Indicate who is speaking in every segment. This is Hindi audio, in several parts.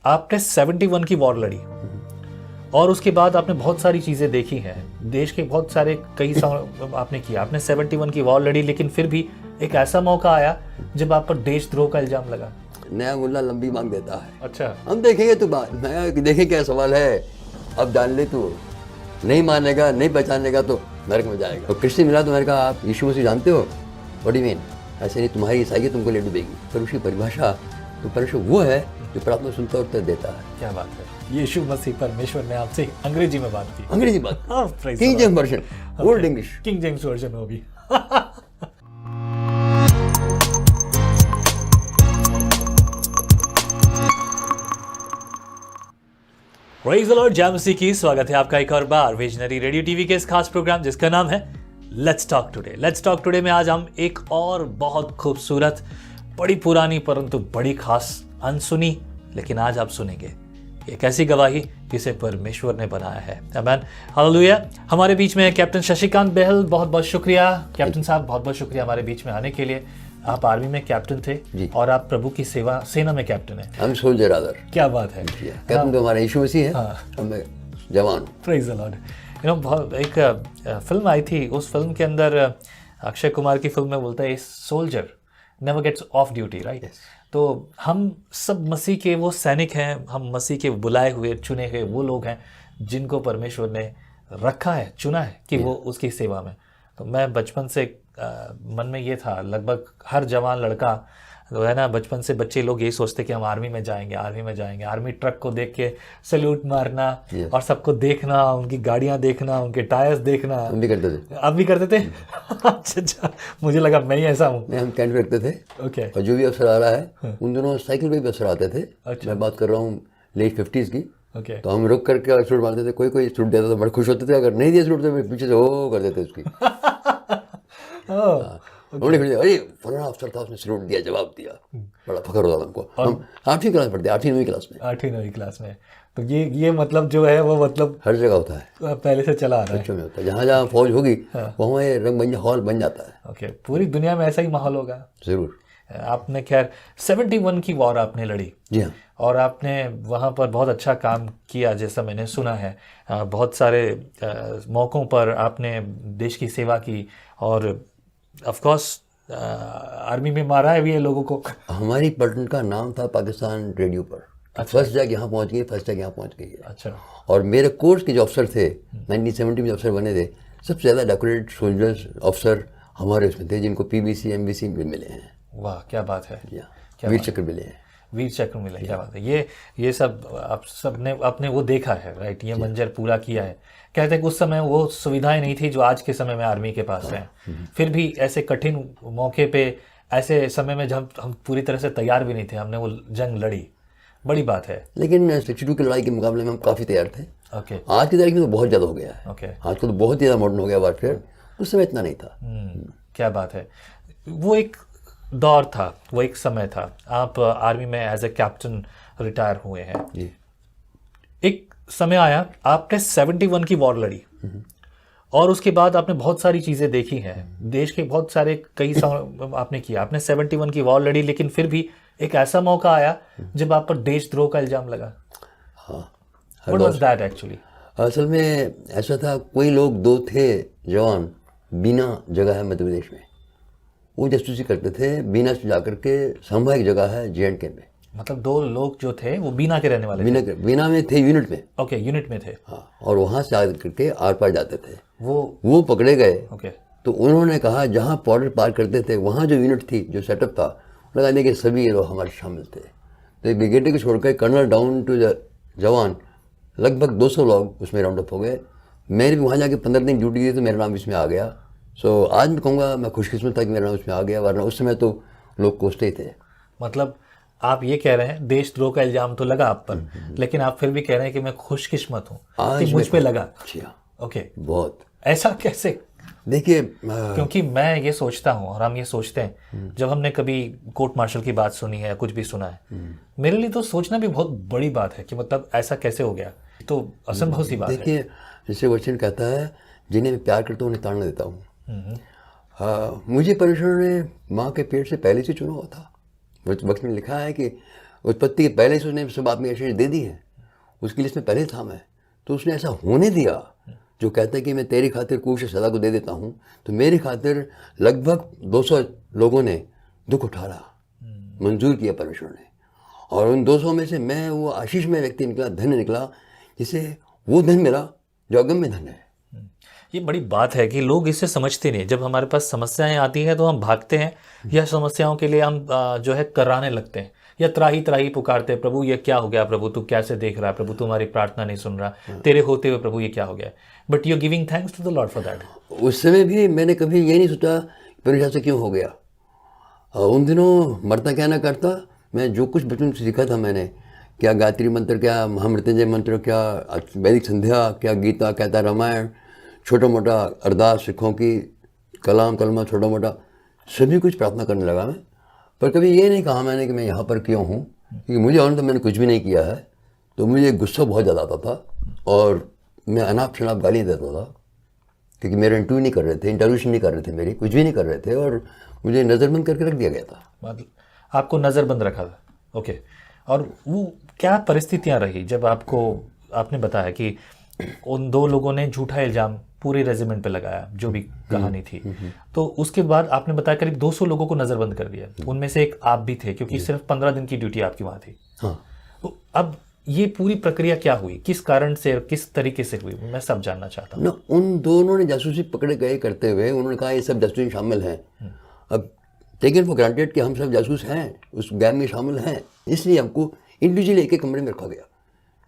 Speaker 1: आपने 71 की वॉर लड़ी और उसके बाद आपने बहुत सारी चीज़ें देखी हैं, देश के बहुत सारे आपने किया। आपने 71 की वॉर लड़ी, लेकिन फिर भी एक ऐसा मौका आया जब आप पर देशद्रोह का इल्ज़ाम लगा।
Speaker 2: नया मुल्ला लंबी मांग देता है।
Speaker 1: अच्छा,
Speaker 2: हम देखेंगे तो बात, मैं देखें क्या सवाल है, अब जान ले तू, नहीं मानेगा, नहीं पहचानेगा तो नरक में जाएगा। और कृष्ण मिला तो मैंने कहा आप यीशु मसीह जानते हो, व्हाट डू यू मीन? ऐसे नहीं, तुम्हारी ईसाईयत तुमको ले डूबेगी। पर उसकी परिभाषा तो परमेश्वर वो है जो प्रार्थना सुनता और उत्तर देता है।
Speaker 1: क्या बात है, यीशु मसीह परमेश्वर ने आपसे अंग्रेजी में बात की।
Speaker 2: अंग्रेजी बात, king James version, old English,
Speaker 1: king James version होगी। प्रेज़ द लॉर्ड, जय मसीह की। स्वागत है आपका एक और बार विजनरी रेडियो टीवी के इस खास प्रोग्राम जिसका नाम है let's talk today. Let's talk today में आज हम एक और बहुत खूबसूरत, बड़ी पुरानी परंतु बड़ी खास, अनसुनी, लेकिन आज आप सुनेंगे एक ऐसी गवाही जिसे परमेश्वर ने बनाया है। आमीन, हालेलुया। हमारे बीच में कैप्टन शशिकांत बहल, बहुत बहुत शुक्रिया कैप्टन साहब, बहुत बहुत शुक्रिया हमारे बीच में आने के लिए। आप आर्मी में कैप्टन थे और आप प्रभु की सेना में कैप्टन है।
Speaker 2: हम सोल्जर रादर।
Speaker 1: क्या बात है।
Speaker 2: कैप्टन तो हमारा यीशु मसीह है, हम जवान।
Speaker 1: Praise the Lord. एक फिल्म आई थी, उस फिल्म के अंदर अक्षय कुमार की फिल्म में बोलता है soldier never gets off duty, right? तो हम सब मसीह के वो सैनिक हैं, हम मसीह के बुलाए हुए, चुने हुए वो लोग हैं जिनको परमेश्वर ने रखा है, चुना है कि वो उसकी सेवा में। तो मैं बचपन से मन में ये था, लगभग हर जवान लड़का तो है ना, बचपन से बच्चे लोग यही सोचते कि हम आर्मी में जाएंगे, आर्मी में जाएंगे। आर्मी ट्रक को देख के सैल्यूट मारना और सबको देखना, उनकी गाड़ियां देखना, उनके टायर्स देखना।
Speaker 2: हम भी करते थे।
Speaker 1: आप भी करते थे? अच्छा, मुझे लगा मैं ही ऐसा हूँ।
Speaker 2: हम कैंट रखते थे।
Speaker 1: ओके।
Speaker 2: और जो भी अफसर आ रहा है उन दोनों साइकिल पे भी अफसर आते थे। मैं बात कर रहा हूँ लेट 50s की। तो हम रुक करके सलूट मारते थे। कोई सलूट देता तो बड़े खुश होते थे, अगर नहीं दिया सलूट तो पीछे से हो कर देते उसकी। अरे फलाना अफसर था, उसने सलूट दिया, जवाब दिया, बड़ा फखर होता था हमको। हम 8वीं क्लास में पढ़ते, 8वीं क्लास में।
Speaker 1: 8वीं क्लास में। तो ये मतलब जो है वो मतलब
Speaker 2: हर जगह होता है,
Speaker 1: पहले से चला आ रहा है।
Speaker 2: बच्चों में होता है, जहाँ जहाँ फौज होगी वहाँ रंग हॉल बन जाता है।
Speaker 1: ओके, पूरी दुनिया में ऐसा ही माहौल होगा
Speaker 2: जरूर।
Speaker 1: आपने खैर 71 की वॉर आपने लड़ी।
Speaker 2: जी हाँ।
Speaker 1: और आपने वहाँ पर बहुत अच्छा काम किया, जैसा मैंने सुना है। बहुत सारे मौक़ों पर आपने देश की सेवा की और ऑफ कोर्स आर्मी में मारा है भी है लोगों को।
Speaker 2: हमारी पलटन का नाम था पाकिस्तान रेडियो पर। फर्स्ट जगह यहाँ पहुँच गई, फर्स्ट जगह यहाँ पहुँच गई है।
Speaker 1: अच्छा।
Speaker 2: और मेरे कोर्स के जो अफसर थे 1970 में जो अफसर बने थे, सबसे ज़्यादा डेकोरेटेड सोल्जर्स अफसर हमारे उसमें थे, जिनको PBC MBC भी मिले हैं।
Speaker 1: वाह, क्या बात है।
Speaker 2: वीर चक्र मिले हैं।
Speaker 1: वीर चक्र मिले, क्या बात है। ये सब आप सब ने अपने वो देखा है, राइट? ये मंजर पूरा किया है। कहते हैं कि उस समय वो सुविधाएं नहीं थी जो आज के समय में आर्मी के पास हैं। फिर भी ऐसे कठिन मौके पे, ऐसे समय में जब हम पूरी तरह से तैयार भी नहीं थे, हमने वो जंग लड़ी। बड़ी बात है।
Speaker 2: लेकिन 62 की लड़ाई के मुकाबले में हम काफ़ी तैयार थे।
Speaker 1: ओके।
Speaker 2: आज की तारीख में तो बहुत ज़्यादा हो गया है।
Speaker 1: ओके।
Speaker 2: आजकल तो बहुत ज़्यादा मॉडर्न हो गया वारफेयर। उस समय इतना नहीं था।
Speaker 1: क्या बात है। वो एक दौर था, वो एक समय था। आप आर्मी में एज ए कैप्टन रिटायर हुए हैं
Speaker 2: जी।
Speaker 1: एक समय आया, आपने 71 की वॉर लड़ी और उसके बाद आपने बहुत सारी चीज़ें देखी हैं, देश के बहुत सारे आपने किया। आपने 71 की वॉर लड़ी, लेकिन फिर भी एक ऐसा मौका आया जब आप पर देशद्रोह का इल्ज़ाम लगा।
Speaker 2: हाँ।
Speaker 1: What was that actually?
Speaker 2: असल में ऐसा था, कोई लोग दो थे जवान बीना जगह है मध्य प्रदेश में, वो जासूसी करते थे। बीना से जाकर के संभा एक जगह है J&K में।
Speaker 1: मतलब दो लोग जो थे वो बीना के रहने वाले थे।
Speaker 2: बीना में थे, यूनिट में।
Speaker 1: ओके, यूनिट में थे।
Speaker 2: हाँ। और वहाँ से आकर के आर पार जाते थे।
Speaker 1: वो
Speaker 2: पकड़े गए।
Speaker 1: ओके।
Speaker 2: तो उन्होंने कहा जहाँ बॉर्डर पार करते थे वहाँ जो यूनिट थी, जो सेटअप था, लगाने के सभी लोग हमारे शामिल थे। तो ब्रिगेडियर को छोड़कर कर्नल डाउन टू जवान लगभग 200 लोग उसमें राउंड अप हो गए। मैंने भी वहाँ जाके 15 दिन ड्यूटी दी तो मेरा नाम इसमें आ गया। सो आज मैं कहूँगा मैं खुशकिस्मत था कि मेरा नाम इसमें आ गया, वरना उस समय तो लोग कोसते ही थे।
Speaker 1: मतलब आप ये कह रहे हैं देशद्रोह का इल्जाम तो लगा आप पर, लेकिन आप फिर भी कह रहे हैं कि मैं खुशकिस्मत हूँ कि मुझ पे लगा। ओके।
Speaker 2: बहुत।
Speaker 1: ऐसा कैसे?
Speaker 2: देखिए,
Speaker 1: क्योंकि मैं ये सोचता हूँ और हम ये सोचते हैं, जब हमने कभी कोर्ट मार्शल की बात सुनी है, कुछ भी सुना है, मेरे लिए तो सोचना भी बहुत बड़ी बात है कि मतलब ऐसा कैसे हो गया। तो असंभव सी बात है।
Speaker 2: देखिए, जैसे वचन कहता है, जिन्हें मैं प्यार करता हूँ उन्हें ताड़ना देता हूँ। मुझे परमेश्वर ने माँ के पेट से पहले से चुना हुआ था। वक्त में लिखा है कि उत्पत्ति के पहले से उसने सब आत्मिक आशीष दे दी है, उसकी लिस्ट में पहले था मैं। तो उसने ऐसा होने दिया जो कहता है कि मैं तेरी खातिर कुश सदा को दे देता हूँ। तो मेरी खातिर लगभग 200 लोगों ने दुख उठाया, मंजूर किया परमेश्वर ने, और उन 200 में से मैं वो आशीष में व्यक्ति निकला, धन्य निकला, जिसे वो धन मिला जो अगम्य धन है।
Speaker 1: ये बड़ी बात है कि लोग इसे समझते नहीं। जब हमारे पास समस्याएं आती हैं तो हम भागते हैं, या समस्याओं के लिए हम जो है कराने लगते हैं, या त्राही त्राही पुकारते हैं, प्रभु ये क्या हो गया, प्रभु तू कैसे देख रहा है, प्रभु तुम्हारी प्रार्थना नहीं सुन रहा, तेरे होते हुए प्रभु ये क्या हो गया। But you are giving thanks to the Lord for that.
Speaker 2: उस समय भी मैंने कभी ये नहीं सोचा परमेश्वर से क्यों हो गया। उन दिनों मरता क्या ना करता, मैं जो कुछ बचपन से सीखा था मैंने, क्या गायत्री मंत्र, क्या महामृत्युंजय मंत्र, क्या वैदिक संध्या, क्या गीता, कहता रामायण, छोटा मोटा अरदास, सिखों की कलाम कलमा, छोटा मोटा सभी कुछ प्रार्थना करने लगा मैं। पर कभी ये नहीं कहा मैंने कि मैं यहाँ पर क्यों हूँ, क्योंकि मुझे और तो मैंने कुछ भी नहीं किया है। तो मुझे गुस्सा बहुत ज़्यादा आता था और मैं अनाप शनाप गाली देता था, क्योंकि मेरे इंटरव्यू नहीं कर रहे थे, इंटरव्यूशन नहीं कर रहे थे, मेरी कुछ भी नहीं कर रहे थे, और मुझे नज़रबंद करके रख दिया गया था।
Speaker 1: मतलब आपको नज़रबंद रखा था, ओके। और वो क्या परिस्थितियां रही जब आपने बताया कि उन 2 लोगों ने झूठा इल्ज़ाम पूरे रेजिमेंट पे लगाया, जो भी कहानी थी, तो उसके बाद आपने बताया करीब 200 लोगों को नज़रबंद कर दिया, उनमें से एक आप भी थे, क्योंकि सिर्फ 15 दिन की ड्यूटी आपकी वहाँ थी।
Speaker 2: हाँ।
Speaker 1: तो अब ये पूरी प्रक्रिया क्या हुई, किस कारण से, किस तरीके से हुई, मैं सब जानना चाहता हूँ।
Speaker 2: ना, उन दोनों ने जासूसी पकड़े गए करते हुए उन्होंने कहा ये सब जासूसी शामिल हैं। अब टेकन फॉर ग्रांटेड कि हम सब जासूस हैं, उस गैंग में शामिल हैं, इसलिए हमको इंडिविजुअली एक कमरे में रखा गया।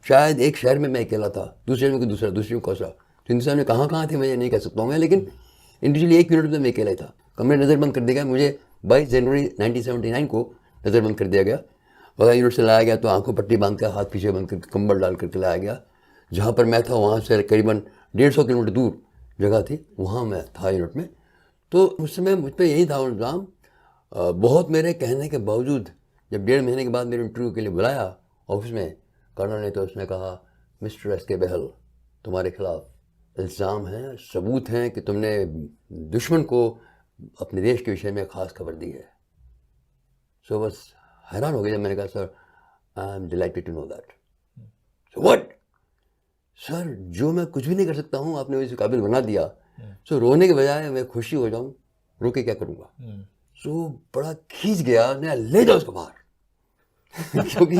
Speaker 2: शायद एक शहर में मैं अकेला था, दूसरे में कोई दूसरा, दूसरे में कौसा, तो हिंदुस्तान में कहाँ थे मैं नहीं कह सकता हूँ मैं, लेकिन इंडिविजुअली 1 यूनिट में मैं अकेला ही था। कमरे नज़रबंद कर दिया गया मुझे। 22 जनवरी 1979 को नज़रबंद कर दिया गया। वगैरह यूनिट से लाया गया तो आंखों पट्टी बांध कर, हाथ पीछे बांध कर, कंबल डाल करके लाया गया। जहाँ पर मैं था वहाँ से करीबन 150 किलोमीटर दूर जगह थी, वहाँ मैं था यूनिट में। तो उस समय मुझ पर यही था इल्ज़ाम। बहुत मेरे कहने के बावजूद जब 1.5 महीने के बाद मेरे इंटरव्यू के लिए बुलाया ऑफिस में कर्नल ने, तो उसने कहा मिस्टर एस.के. बहल, तुम्हारे खिलाफ इल्ज़ाम हैं, सबूत हैं कि तुमने दुश्मन को अपने देश के विषय में ख़ास खबर दी है। सो बस हैरान हो गया जब मैंने कहा sir I am delighted to know that. So what sir, जो मैं कुछ भी नहीं कर सकता हूँ आपने मुझे काबिल बना दिया। सो रोने के बजाय मैं खुशी हो जाऊँ, रो के क्या करूँगा। सो बड़ा खींच गया, मैं ले जाओ उसको बाहर क्योंकि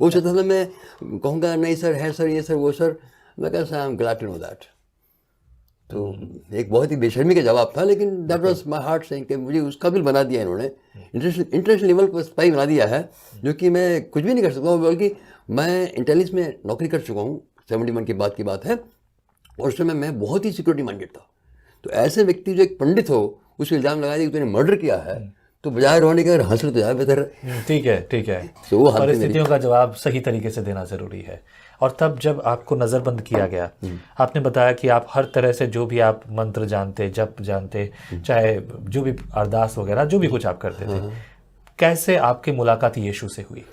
Speaker 2: वो चाहता था मैं कहूँगा नहीं सर, है सर, ये सर, वो सर। मैं कहा sir I am glad to know that. तो एक बहुत ही बेशर्मी का जवाब था, लेकिन that was my heart saying कि मुझे उस काबिल बना दिया इन्होंने, इंटरनेशनल लेवल पर स्पाई बना दिया है, जो कि मैं कुछ भी नहीं कर सकता हूँ। बल्कि मैं इंटेलिजेंस में नौकरी कर चुका हूँ, 71 के बाद की बात है, और उस समय मैं बहुत ही सिक्योरिटी माइंडेड था। तो ऐसे व्यक्ति जो एक पंडित हो, उसको इल्ज़ाम लगा दिया कि तूने मर्डर किया है, तो बजाय रोने के अगर हंस ले तो ज़्यादा बेहतर है।
Speaker 1: ठीक है, ठीक है।
Speaker 2: तो वो हालत
Speaker 1: परिस्थितियों का जवाब सही तरीके से देना ज़रूरी है। और तब जब आपको नज़रबंद किया गया, आपने बताया कि आप हर तरह से जो भी आप मंत्र जानते, जप जानते, चाहे जो भी अरदास वगैरह जो भी कुछ आप करते थे, कैसे आपकी मुलाकात यीशु से हुई?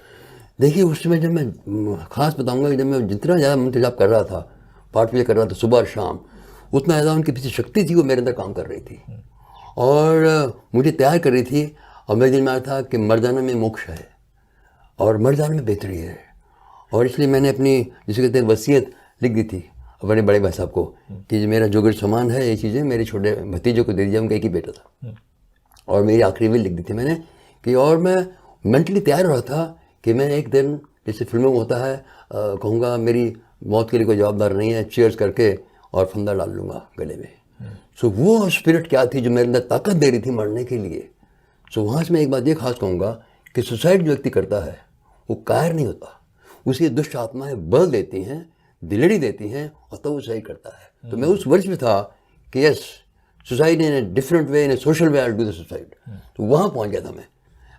Speaker 2: देखिए उस समय जब मैं खास बताऊंगा कि जब मैं जितना ज़्यादा मंत्र जाप कर रहा था, पाठ पूजा कर रहा था सुबह और शाम, उतना ज़्यादा उनके पीछे शक्ति थी, वो मेरे अंदर काम कर रही थी और मुझे तैयार कर रही थी। और मेरे दिल में आया था कि मर जाने में मोक्ष है और मर जाने में बेहतरी है, और इसलिए मैंने अपनी जिसे कहते हैं वसीयत लिख दी थी अपने बड़े भाई साहब को कि मेरा जो कुछ सामान है, ये चीज़ें मेरे छोटे भतीजों को दे दीजिए, उनका एक ही बेटा था। और मेरी आखिरी विल लिख दी थी मैंने कि, और मैं मेंटली तैयार हो रहा था कि मैं एक दिन, जैसे फिल्मों में होता है, कहूँगा मेरी मौत के लिए कोई जवाबदार नहीं है, चीयर्स करके और फंदा डाल लूँगा गले में। सो वो स्पिरिट क्या थी जो मेरे अंदर ताकत दे रही थी मरने के लिए। सो वहाँ से मैं एक बात ये खास कहूँगा कि सुसाइड जो व्यक्ति करता है वो कायर नहीं होता, उसे दुष्ट आत्माएं बल देती हैं, दिलेरी देती हैं, और तब वो सुसाइड करता है। तो मैं उस वर्ष में था कि yes, suicide in a different way, in A social way, I will do the suicide. तो वहाँ पहुँच गया था मैं।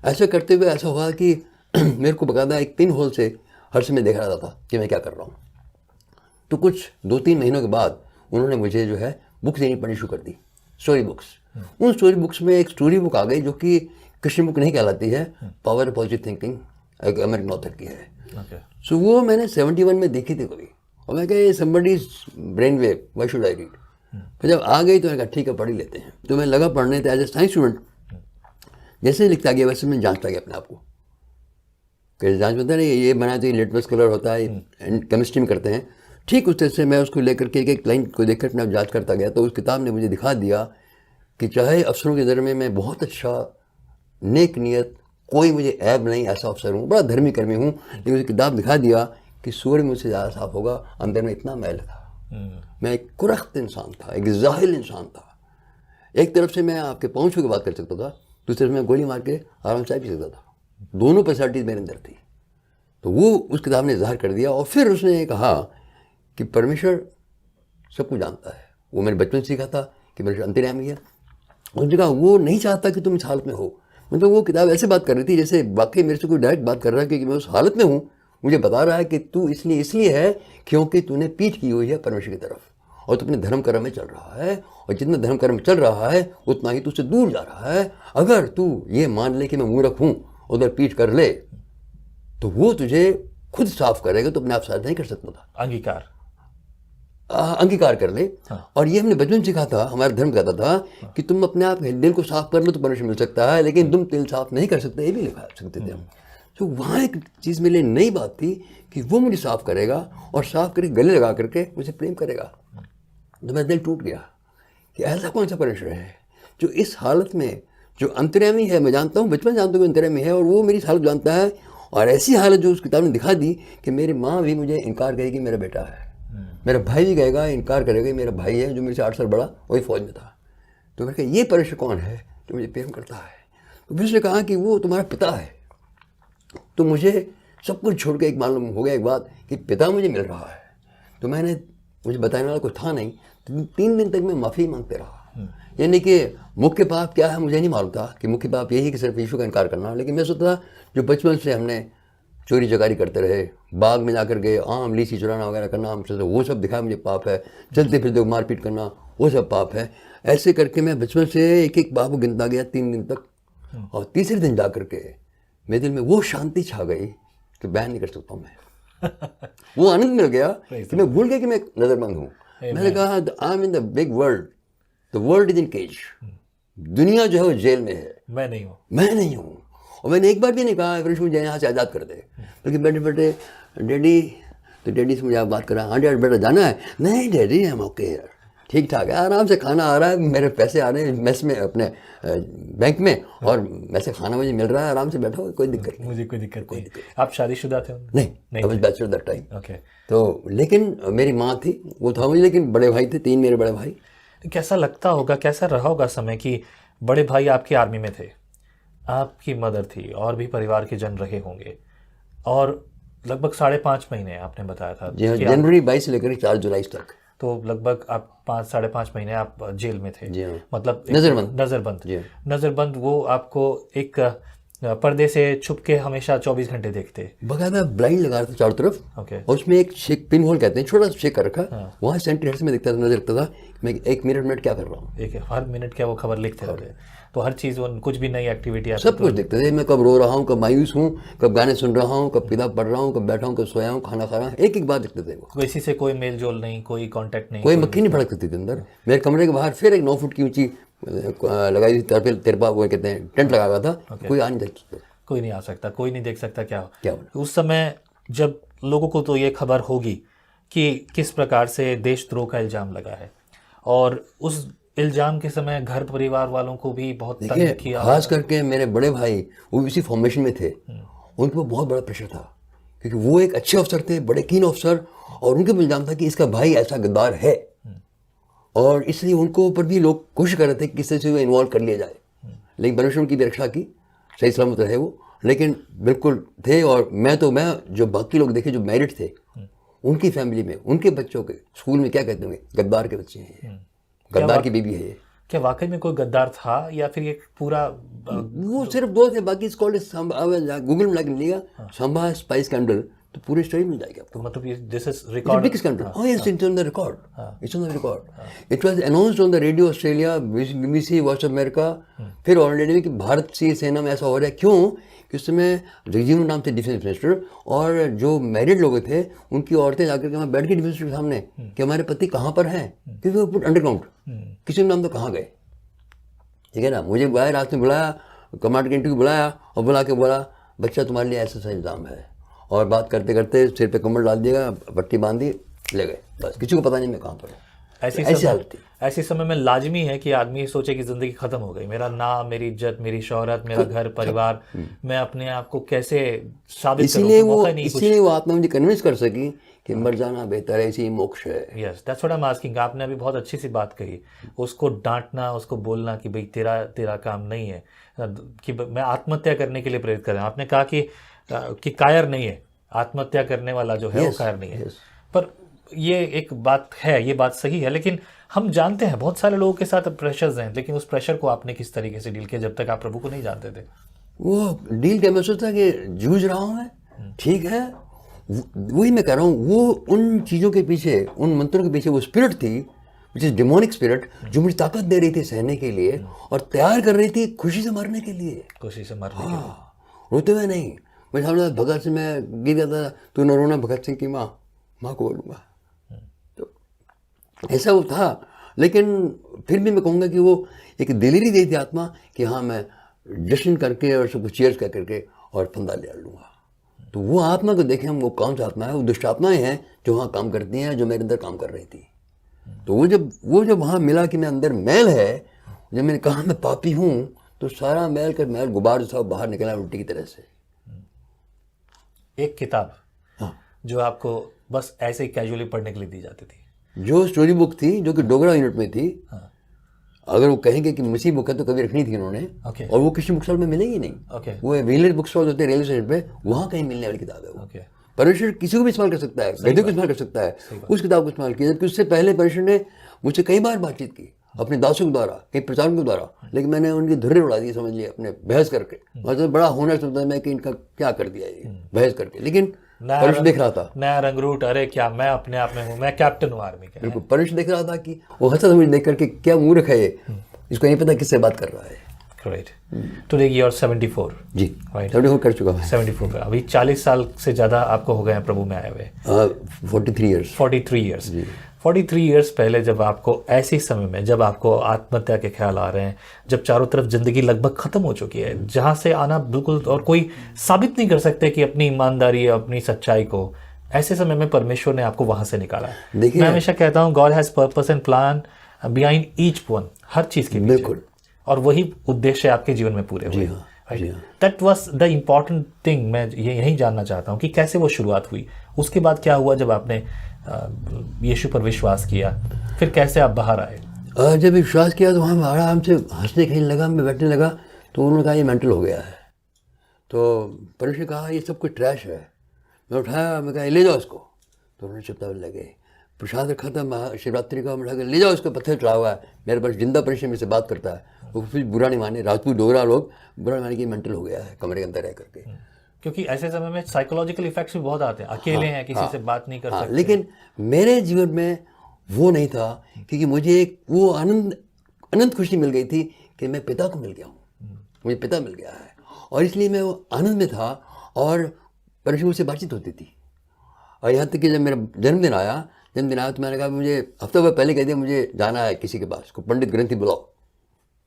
Speaker 2: ऐसे करते हुए ऐसा हुआ कि मेरे को बकायदा एक पिन होल से हर समय देख रहा था कि मैं क्या कर रहा हूँ। तो कुछ 2-3 महीनों के बाद उन्होंने मुझे जो है बुक्स देनी पढ़नी शुरू कर दी, स्टोरी बुक्स। उन स्टोरी बुक्स में एक स्टोरी बुक आ गई जो कि क्रिश्चियन बुक नहीं कहलाती है, पावर ऑफ पॉजिटिव थिंकिंग, एक अमेरिकन ऑथर की है। सो वो मैंने 71 में देखी थी कभी, और मैं कहा somebody's brain wave, why should I read. फिर जब आ गई तो मैंने कहा ठीक है पढ़ ही लेते हैं। तो मैं लगा पढ़ने थे एज ए साइंस स्टूडेंट। जैसे लिखता गया वैसे मैं जांचता गया अपने आप को कि जांच में होता है ना, ये बनाया तो ये लिटमस कलर होता है, केमिस्ट्री में करते हैं, ठीक उस तरह से मैं उसको लेकर के एक लाइन को देखकर अपने आप जाँच करता गया। तो उस किताब ने मुझे दिखा दिया कि चाहे अफसरों के नज़र में मैं बहुत अच्छा नेक नीयत, कोई मुझे ऐब नहीं, ऐसा अफसर हूँ, बड़ा धर्मी कर्मी हूँ, लेकिन मुझे किताब दिखा दिया कि सूर्य मुझसे ज़्यादा साफ होगा, अंदर में इतना मैल था। मैं एक कुरख्त इंसान था, एक जाहिल इंसान था। एक तरफ से मैं आपके पाँव छू के बात कर सकता था, दूसरी तरफ मैं गोली मार के आराम से पी सकता था। दोनों पर्सनैलिटीज मेरे अंदर थी। तो वो उस किताब ने ज़ाहिर कर दिया। और फिर उसने कहा कि परमेश्वर सब कुछ जानता है। वो मैंने बचपन सीखा था कि परमेश्वर अंतर्यामी है। उसने कहा वो नहीं चाहता कि तुम इस हालत में हो। मतलब वो किताब ऐसे बात कर रही थी जैसे वाकई मेरे से कोई डायरेक्ट बात कर रहा है कि मैं उस हालत में हूँ, मुझे बता रहा है कि तू इसलिए है क्योंकि तूने पीठ की हुई है परमेश्वर की तरफ, और तू अपने धर्म कर्म में चल रहा है, और जितना धर्म कर्म में चल रहा है उतना ही तू उससे दूर जा रहा है। अगर तू ये मान ले कि मैं मूर्ख हूँ, उधर पीठ कर ले, तो वो तुझे खुद साफ करेगा। तो अपने आप साफ नहीं कर सकता था, अंगीकार कर ले। हाँ। और ये हमने बचपन सीखा था, हमारा धर्म कहता था हाँ। कि तुम अपने आप दिल को साफ कर लो तो परमेश्वर मिल सकता है, लेकिन तुम दिल साफ नहीं कर सकते, ये भी लिखा सकते थे हम। तो वहाँ एक चीज़ मेरे लिए नई बात थी कि वो मुझे साफ करेगा, और साफ करके गले लगा करके मुझे प्रेम करेगा। तो मेरा दिल टूट गया कि ऐसा कौन सा परमेश्वर है जो इस हालत में, जो अंतर्यामी है, मैं जानता हूँ, बचपन जानता हूँ कि अंतर्यामी है, और वो मेरी हालत जानता है। और ऐसी हालत जो उस किताब ने दिखा दी कि मेरी माँ भी मुझे इनकार करेगी मेरा बेटा है, मेरा भाई भी कहेगा, इनकार करेगा मेरा भाई है जो मेरे से 8 साल बड़ा, वही फौज में था। तो मैंने कहा ये परमेश्वर कौन है जो मुझे प्रेम करता है? तो फिर उसने कहा कि वो तुम्हारा पिता है। तो मुझे सब कुछ छोड़ के एक मालूम हो गया एक बात कि पिता मुझे मिल रहा है। तो मुझे बताने वाला कुछ था नहीं। 3 दिन तक मैं माफ़ी मांगते रहा। यानी कि मुख्य पाप क्या है मुझे नहीं मालूम था कि मुख्य पाप यही कि सिर्फ यीशु का इनकार करना। लेकिन मैं सोचता था जो बचपन से हमने चोरी चकारी करते रहे, बाग में जाकर के आम लीची चुराना वगैरह करना, हम सोचते वो सब दिखा मुझे पाप है, चलते फिरते मारपीट करना वो सब पाप है। ऐसे करके मैं बचपन से एक एक पाप गिनता गया 3 दिन तक। और तीसरे दिन जा करके मेरे दिल में वो शांति छा गई कि बयान नहीं कर सकता हूँ मैं। वो आनंद मिल गया कि मैं भूल गया कि मैं नजरबंद हूँ। मैंने कहा I am in the big world, the world is in cage. दुनिया जो है वो जेल में है, मैं नहीं हूँ। और मैंने एक बार भी नहीं कहा फिर मुझे यहाँ से आज़ाद कर दे, बल्कि बेटे बेटे डैडी, तो डैडी से मुझे आप बात कर रहा है, हाँ डैड बेटा जाना है? नहीं डैडी हम ओके यार, ठीक ठाक है, आराम से खाना आ रहा है, मेरे पैसे आ रहे हैं मेस में अपने बैंक में, और वैसे खाना मुझे मिल रहा है, आराम से बैठो, कोई दिक्कत नहीं।
Speaker 1: मुझे कोई दिक्कत नहीं। आप शादीशुदा थे?
Speaker 2: नहीं, I was bachelor that time. Okay. तो लेकिन मेरी माँ थी, वो था मुझे, लेकिन बड़े भाई थे, 3 मेरे बड़े भाई।
Speaker 1: कैसा लगता होगा, कैसा रहा होगा समय कि बड़े भाई आपकी आर्मी में थे, आपकी मदर थी, और भी परिवार के जन रहे होंगे, और लगभग 5.5 महीने आपने बताया था
Speaker 2: जी हाँ, जनवरी 22 से लेकर 4 जुलाई तक,
Speaker 1: तो लगभग आप 5-5.5 महीने आप जेल में थे।
Speaker 2: जी हाँ।
Speaker 1: मतलब
Speaker 2: नजरबंद।
Speaker 1: वो आपको एक पर्दे से छुप के हमेशा 24 घंटे देखते,
Speaker 2: बकायदा ब्लाइंड लगा रहा था चारों तरफ।
Speaker 1: ओके।
Speaker 2: और उसमें एक शेक पिन होल कहते हैं, छोटा सा शेक कर रखा। हाँ। वहाँ सेंटीमीटर में दिखता था, नजर रखता था मैं 1 मिनट क्या कर रहा हूँ,
Speaker 1: हर मिनट क्या वो खबर लिखते रहते। तो हर चीज़, वो कुछ भी नई एक्टिविटी
Speaker 2: सब कुछ दिखते थे। मैं कब रो रहा हूँ, कब मायूस हूँ, कब गाने सुन रहा हूँ, कब किताब पढ़ रहा हूँ, कब बैठा हूँ, कब सोया हूँ, खाना खा रहा हूँ, एक बात दिखते थे। वो
Speaker 1: किसी से कोई मेल जोल नहीं, कोई कांटेक्ट नहीं,
Speaker 2: कोई मक्खी नहीं फड़क सकती थी अंदर। मेरे कमरे के बाहर फिर एक 9 फुट की ऊंची लगाई थी तिरपा, वो कहते हैं टेंट लगा हुआ था। कोई आ नहीं सकता,
Speaker 1: कोई नहीं आ सकता, कोई नहीं देख सकता क्या उस समय जब लोगों को तो ये खबर होगी कि किस प्रकार से देशद्रोह का इल्ज़ाम लगा है, और उस इल्ज़ाम के समय घर परिवार वालों को भी बहुत तंग किया।
Speaker 2: खास करके मेरे बड़े भाई, वो इसी फॉर्मेशन में थे, उन पर बहुत बड़ा प्रेशर था, क्योंकि वो एक अच्छे अफसर थे, बड़े कीन अफसर, और उनके भी इल्ज़ाम था कि इसका भाई ऐसा गद्दार है, और इसलिए उनको ऊपर भी लोग कोशिश कर रहे थे कि किस तरह से वो इन्वॉल्व कर लिया जाए। लेकिन परमेश्वर की भी रक्षा की, सही सलामत रहे वो, लेकिन बिल्कुल थे। और मैं जो बाकी लोग देखे जो मैरिड थे, उनकी फैमिली में उनके बच्चों के स्कूल में क्या कहते होंगे, गद्दार के बच्चे हैं, गद्दार की बीबी है ये।
Speaker 1: क्या वाकई में कोई गद्दार था, या फिर ये पूरा
Speaker 2: वो सिर्फ 2 थे, बाकी गूगल में लाके मिलेगा सांबा स्पाइस स्कैंडल, तो पूरी स्टोरी मिल जाएगी आपको।
Speaker 1: मतलब ये this is record,
Speaker 2: big scandal. हां, yes, it's on the record, it's on the record. It was announced on the radio Australia, BBC, voice of America, फिर ऑलरेडी में कि भारतीय सेना में ऐसा हो रहा है। क्यों? कि उस समय जगजीवन नाम थे डिफेंस मिनिस्टर, और जो मैरिड लोग थे उनकी औरतें जाकर के वहाँ बैठ के डिफेंस मिनिस्टर के सामने कि हमारे पति कहाँ पर हैं, क्योंकि वो पुट अंडरग्राउंड, किसी ने नाम तो कहाँ गए, ठीक है ना। मुझे बुलाया, रात में बुलाया, कमांड के इंटरव्यू बुलाया, और बुला के बोला बच्चा तुम्हारे लिए ऐसा इंतजाम है, और बात करते करते सिर पे कम्बल डाल दिएगा, पट्टी बांध दी, ले गए, बस किसी को पता नहीं मैं कहाँ पर हूँ। ऐसी हालत थी।
Speaker 1: ऐसे समय में लाजमी है कि आदमी सोचे कि जिंदगी खत्म हो गई, मेरा नाम, मेरी इज्जत, मेरी शोहरत, मेरा घर परिवार, मैं अपने आप को कैसे साबित करूं?
Speaker 2: इसीलिए वो आत्मा मुझे कन्विंस कर सकी कि मर जाना बेहतर है, इसी मोक्ष है।
Speaker 1: Yes, that's what I am asking. आपने अभी बहुत अच्छी सी बात कही, उसको डांटना, उसको बोलना कि भाई तेरा काम नहीं है कि मैं आत्महत्या करने के लिए प्रेरित कर रहा हूं। आपने कहा कि कायर नहीं है, आत्महत्या करने वाला जो है वो कायर नहीं है। पर ये एक बात है, ये बात सही है, लेकिन हम जानते हैं बहुत सारे लोगों के साथ प्रेशर्स हैं, लेकिन उस प्रेशर को आपने किस तरीके से डील किया जब तक आप प्रभु को नहीं जानते थे?
Speaker 2: वो डील क्या, मैं सोचता कि जूझ रहा हूँ मैं, ठीक है, वही मैं कह रहा हूँ। वो उन चीज़ों के पीछे, उन मंत्रों के पीछे वो स्पिरिट थी, विच इज डिमोनिक स्पिरिट, जो मुझे ताकत दे रही थी सहने के लिए और तैयार कर रही थी खुशी से मरने के लिए।
Speaker 1: खुशी से मरने के लिए,
Speaker 2: रोते हुए नहीं। मैं सामने भगत सिंह में गिर गया था, तू न रोना भगत सिंह की माँ को बोलूँगा, तो ऐसा वो था। लेकिन फिर भी मैं कहूँगा कि वो एक दिलेरी दी थी आत्मा कि हाँ मैं जश्न करके और सबको चीयर्स कर करके और फंदा ले लूँगा। तो वो आत्मा को देखें हम, वो कौन सा आत्मा है? वो दुष्ट आत्माएं हैं जो वहाँ काम करती हैं, जो मेरे अंदर काम कर रही थी। तो वो जब वहाँ मिला कि मैं अंदर मैल है, जब मैंने कहा मैं पापी हूँ, तो सारा मैल गुबार जो था बाहर निकला उल्टी की तरह से।
Speaker 1: एक किताब जो आपको बस ऐसे ही कैजुअली पढ़ने के लिए दी जाती थी,
Speaker 2: जो स्टोरी बुक थी, जो कि डोगरा यूनिट में थी। अगर वो कहेंगे कि मसीह बुक है तो कभी रखनी थी उन्होंने, और वो किसी बुक स्टॉल में मिलेगी नहीं। वो विलेज बुक स्टॉल होते हैं रेलवे स्टेशन पे, वहाँ कहीं मिलने वाली किताब है वो। परमेश्वर किसी को भी इस्तेमाल कर सकता है, गधे को इस्तेमाल कर सकता है, उस किताब को इस्तेमाल किया। जबकि उससे पहले परमेश्वर ने मुझसे कई बार बातचीत की अपने दासों के द्वारा, कई प्रचारकों के द्वारा, लेकिन मैंने उनकी धुर्रे उड़ा दी, समझ लिया, अपने बहस करके। मतलब बड़ा होनर समझता मैं कि इनका क्या कर दिया ये बहस करके, लेकिन परमेश्वर देख रहा था,
Speaker 1: नया रंगरूट, अरे क्या मैं अपने आप में हूँ, मैं कैप्टन हूँ आर्मी का।
Speaker 2: बिल्कुल, परमेश्वर देख रहा था कि वो हंसा मुझे देख करके, क्या मूर्ख है ये, इसको नहीं पता किससे बात कर रहा है।
Speaker 1: ग्रेट। टुडे यू आर 74
Speaker 2: जी,
Speaker 1: राइट?
Speaker 2: 74 कर चुका मैं।
Speaker 1: 74 पे अभी 40 साल से ज़्यादा आपको हो गए हैं प्रभु में आए हुए।
Speaker 2: 43 ईयर्स।
Speaker 1: 43 ईयर्स पहले जब आपको ऐसे समय में, जब आपको आत्महत्या के ख्याल आ रहे हैं, जब चारों तरफ जिंदगी लगभग खत्म हो चुकी है, जहाँ से आना बिल्कुल और कोई साबित नहीं कर सकते कि अपनी ईमानदारी, अपनी सच्चाई को, ऐसे समय में परमेश्वर ने आपको वहाँ से निकाला। मैं हमेशा कहता हूँ God has purpose and plan behind each one, हर चीज़ के
Speaker 2: बिल्कुल,
Speaker 1: और वही उद्देश्य आपके जीवन में पूरे हुए। That was the important thing. मैं ये यही जानना चाहता हूँ कि कैसे वो शुरुआत हुई, उसके बाद क्या हुआ जब आपने यीशु पर विश्वास किया, फिर कैसे आप बाहर आए?
Speaker 2: जब विश्वास किया तो वहाँ आराम से हंसने खेलने लगा, मैं बैठने लगा, तो उन्होंने कहा ये मेंटल हो गया है। तो परमेश्वर ने कहा ये सब कुछ ट्रैश है। मैं उठाया, मैं कहा ले जाओ इसको, तो उन्होंने चुपचाप लगे। प्रसाद रखा था शिवरात्रि का, मैं ले जाओ इसको, पत्थर चढ़ा हुआ है, मेरे पास जिंदा परमेश्वर मेरे से बात करता है। वो कुछ बुरा नहीं माने, राजपूत डोगरा लोग बुरा नहीं माने कि मेंटल हो गया है कमरे के अंदर रह करके।
Speaker 1: क्योंकि ऐसे समय में साइकोलॉजिकल इफेक्ट्स भी बहुत आते हैं, अकेले हैं, किसी से बात नहीं कर सकते।
Speaker 2: लेकिन मेरे जीवन में वो नहीं था, क्योंकि मुझे एक वो अनंत खुशी मिल गई थी कि मैं पिता को मिल गया हूँ, मुझे पिता मिल गया है, और इसलिए मैं वो आनंद में था और परमेश्वर से बातचीत होती थी। और यहाँ तक कि जब मेरा जन्मदिन आया तो मैंने कहा, मुझे हफ्ता भर पहले कह दिया मुझे जाना है किसी के पास, को पंडित ग्रंथी बुलाओ,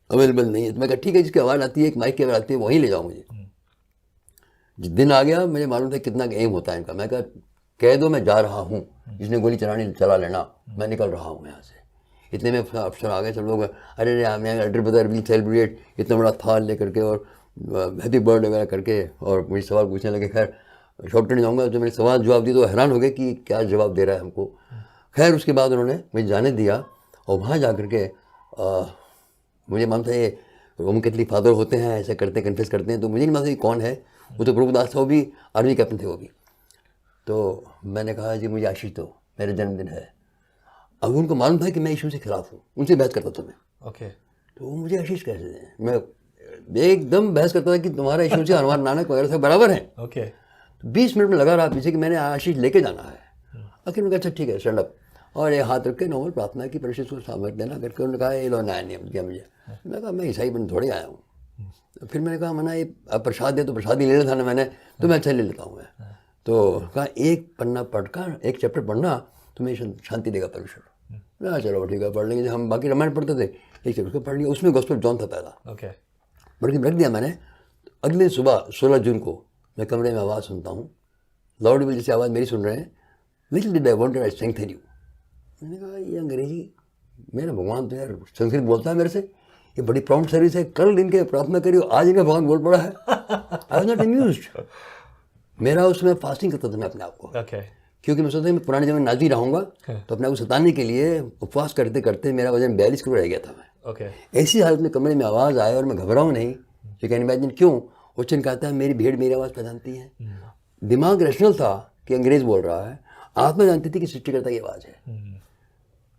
Speaker 2: अवेलेबल नहीं है। तो मैं कहा ठीक है, जिसकी आवाज़ आती है, एक माइक की आवाज़ आती है, वहीं ले जाओ मुझे। जिस दिन आ गया मुझे मालूम था कितना एम होता है इनका। मैं कहा कह दो मैं जा रहा हूँ, जिसने गोली चला लेना, मैं निकल रहा हूँ यहाँ से। इतने में अफसर आ गए, सब लोग अरे अडर बदर विल सेलिब्रेट, इतना बड़ा थाल ले करके और हैप्पी बर्थडे वगैरह करके, और मुझे सवाल पूछने लगे। खैर शॉर्ट नहीं जाऊँगा, जो मैंने सवाल जवाब दिए तो हैरान हो गए कि क्या जवाब दे रहा है हमको। खैर उसके बाद उन्होंने मुझे जाने दिया, और वहाँ जा कर के मुझे मालूम था ये रोमन कैथलिक फादर होते हैं, ऐसा करते हैं, कन्फेस करते हैं, तो मुझे नहीं मालूम था कौन है। वो तो प्रभुदास था, वो भी आर्मी कैप्टन थे वो भी। तो मैंने कहा जी मुझे आशीष दो, मेरा जन्मदिन है। अब उनको मालूम था कि मैं यीशु से खिलाफ हूँ, उनसे बहस करता था मैं।
Speaker 1: ओके।
Speaker 2: तो वो मुझे आशीष कैसे दें? मैं एकदम बहस करता था कि तुम्हारा यीशु से हनुमान नानक वगैरह सब बराबर है।
Speaker 1: ओके।
Speaker 2: 20 मिनट में लगा रहा पीछे कि मैंने आशीष लेके जाना है। आखिर में कहा अच्छा ठीक है स्टैंड अप, और ये हाथ रख के नॉर्मल प्रार्थना की, परमेश्वर को सामर्थ देना करके। उन्होंने कहा ये लो नया नियम दिया मुझे। मैं कहा मैं ईसाई बन थोड़े आया हूँ। फिर मैंने कहा मना ये अब प्रसाद दे तो प्रसाद ही ले लेता ना मैंने, तो मैं अच्छा ले लेता हूँ मैं। तो कहा एक पन्ना पढ़कर, एक चैप्टर पढ़ना तुम्हें शांति देगा परमेश्वर। मैं चलो ठीक है पढ़ लेंगे। हम बाकी रामायण पढ़ते थे, एक चैप्टर को पढ़ लिया, उसमें गॉस्पेल जॉन था पहला।
Speaker 1: ओके।
Speaker 2: पढ़ के रख दिया मैंने। अगले सुबह 16 जून को मैं कमरे में आवाज़ सुनता हूँ, लाउड जैसे आवाज़ मेरी सुन रहे हैं, little did I wanted I strengthen you. मैंने कहा ये अंग्रेजी, मेरा भगवान तो यार संस्कृत बोलता है मेरे से, ये बड़ी प्रॉम्प्ट सर्विस है, कल इनके प्रार्थना करियो, आज इनका भगवान बोल पड़ा है। I was not amused. मेरा उसमें फास्टिंग करता था मैं अपने आप को,
Speaker 1: Okay.
Speaker 2: क्योंकि मैं सोचता मैं पुराने जमाने में नाजी रहूँगा तो अपने आप को सताने के लिए उपवास करते करते मेरा वजन 42 किलो रह गया था। मैं
Speaker 1: Okay.
Speaker 2: ऐसी हालत में कमरे में आवाज़ आए और मैं घबराऊँ नहीं, यू कैन इमेजिन क्यों। उच्चन कहता है मेरी भीड़ मेरी आवाज़ पहचानती है। दिमाग रैशनल था कि अंग्रेज़ बोल रहा है, आत्मा जानती थी कि सृष्टिकर्ता की आवाज़ है।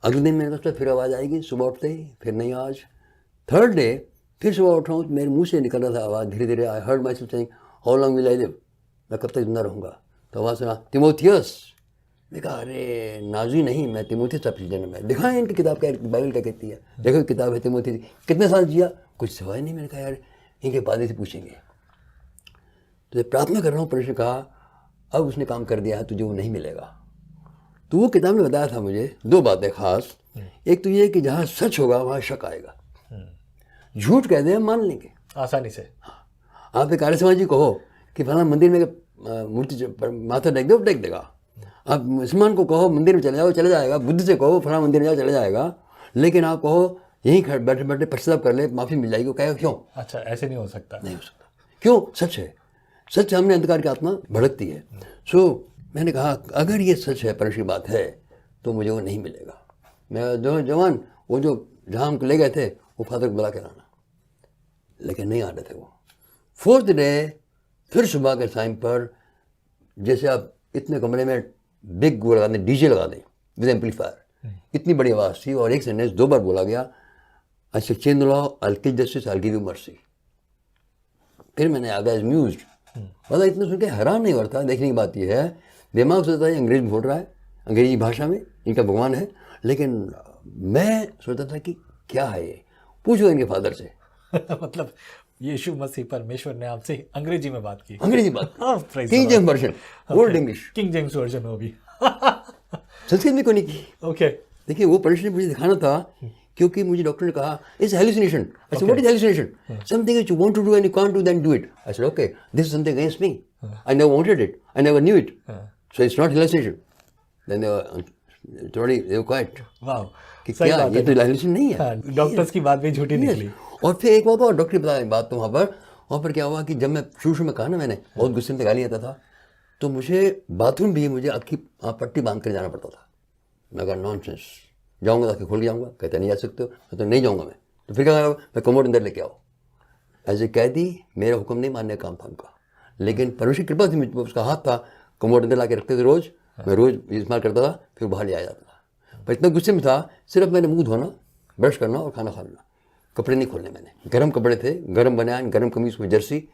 Speaker 2: अगले दिन मैंने सोचा फिर आवाज़ आएगी, सुबह उठते ही, फिर नहीं आज। थर्ड डे फिर सुबह उठा हूँ, मेरे मुंह से निकल रहा था आवाज़ धीरे धीरे, I heard my self saying how long will I live, मैं कब तक जिंदा रहूँगा। तो आवाज़ सुना तिमोथियस। मैं कहा अरे नाजी नहीं, मैं तिमोथियस आप सीजन में दिखाएं इनकी किताब क्या, बाइबल क्या कहती है, देखो किताब है तिमोथियस। कितने साल जिया, कुछ सवाल नहीं। मैंने कहा यार इनके पादरी से पूछेंगे। तो प्रार्थना कर रहा हूँ, परमेश्वर कहा अब उसने काम कर दिया है, तुझे वो नहीं मिलेगा। तो वो किताब ने बताया था मुझे 2 बातें खास। एक तो ये कि जहाँ सच होगा वहाँ शक आएगा, झूठ कह दे हम मान लेंगे
Speaker 1: आसानी से।
Speaker 2: आप एक आर्य समाजी कहो कि फला मंदिर में मूर्ति माथा टेक दो, टेक देगा। आप मुसलमान को कहो मंदिर में चले जाओ, चले जाएगा। बुद्ध से कहो फला मंदिर में जाओ, चले जाएगा। लेकिन आप कहो यहीं बैठे बैठे पश्चाताप कर ले, माफ़ी मिल जाएगी, वो कहेगा क्यों?
Speaker 1: अच्छा, ऐसे नहीं हो सकता।
Speaker 2: नहीं हो सकता। क्यों? सच है, सच हमने अंधकार की आत्मा भड़कती है। सो मैंने कहा अगर ये सच है, परमेश्वर की बात है, तो मुझे वो नहीं मिलेगा। मैं जो जवान वो जो जहाँ हमको ले गए थे वो फादर को बुला के लाना, लेकिन नहीं आ रहे थे वो। 4th डे फिर सुबह के टाइम पर, जैसे आप इतने कमरे में बिग वो लगा दें, डीजे लगा दें विद एम्पलीफायर, इतनी बड़ी आवाज़ थी और एक सेंटेंस 2 बार बोला गया, I shall change the law, I will kill justice, I will give you mercy. फिर मैंने आ गया अम्यूज्ड। मतलब इतना सुन के हैरान नहीं होता। देखने की बात यह है, दिमाग सोचता है अंग्रेज बोल रहा है, अंग्रेजी भाषा में, इनका भगवान है। लेकिन मैं सोचता था कि क्या है ये, पूछो इनके फादर से।
Speaker 1: मतलब यीशु मसीह परमेश्वर ने आपसे अंग्रेजी में बात की।
Speaker 2: अंग्रेजी बात,
Speaker 1: Praise
Speaker 2: king
Speaker 1: the
Speaker 2: James version, old English,
Speaker 1: king James version होगी।
Speaker 2: संस्कृत में क्यों नहीं की?
Speaker 1: ओके।
Speaker 2: देखिए वो परमेश्वर ने मुझे दिखाना था, क्योंकि मुझे डॉक्टर ने कहा it's hallucination. I said what is hallucination? Something which you want to do and you can't do, then do it. I said okay, this is something against me, I never wanted it, I never knew it, so it's not hallucination. Then they were quiet.
Speaker 1: Wow,
Speaker 2: कि क्या ये तो हेलुसिनेशन नहीं है।
Speaker 1: डॉक्टर्स की बात भी झूठी निकली।
Speaker 2: और फिर एक बात और डॉक्टर ने बताया बात, तो वहाँ पर क्या हुआ कि जब मैं शुरू में कहा ना, मैंने बहुत गुस्से में गाली आता था, तो मुझे बाथरूम भी मुझे आँख की पट्टी बांध कर जाना पड़ता था। मैं कहा नॉनसेंस, जाऊँगा तो आँखें खोल के जाऊँगा। कहते नहीं जा सकते हो। मैं तो नहीं जाऊँगा। मैं तो फिर क्या कहा, मैं कमोड अंदर लेके आओ। ऐसे कैदी, मेरा हुक्म नहीं मानने का काम था उनका, लेकिन परमेश्वर की कृपा थी, मुझ पर उसका हाथ था। कमोड अंदर ला के रखते थे रोज़, मैं रोज़ इस्तेमाल करता था, फिर बाहर ले आया जाता था। पर इतना गुस्से में था, सिर्फ मैंने मुँह धोना, ब्रश करना और खाना खा लेना, कपड़े नहीं खोलने। मैंने गर्म कपड़े थे, गर्म बनियान, गर्म कमीज में जर्सी,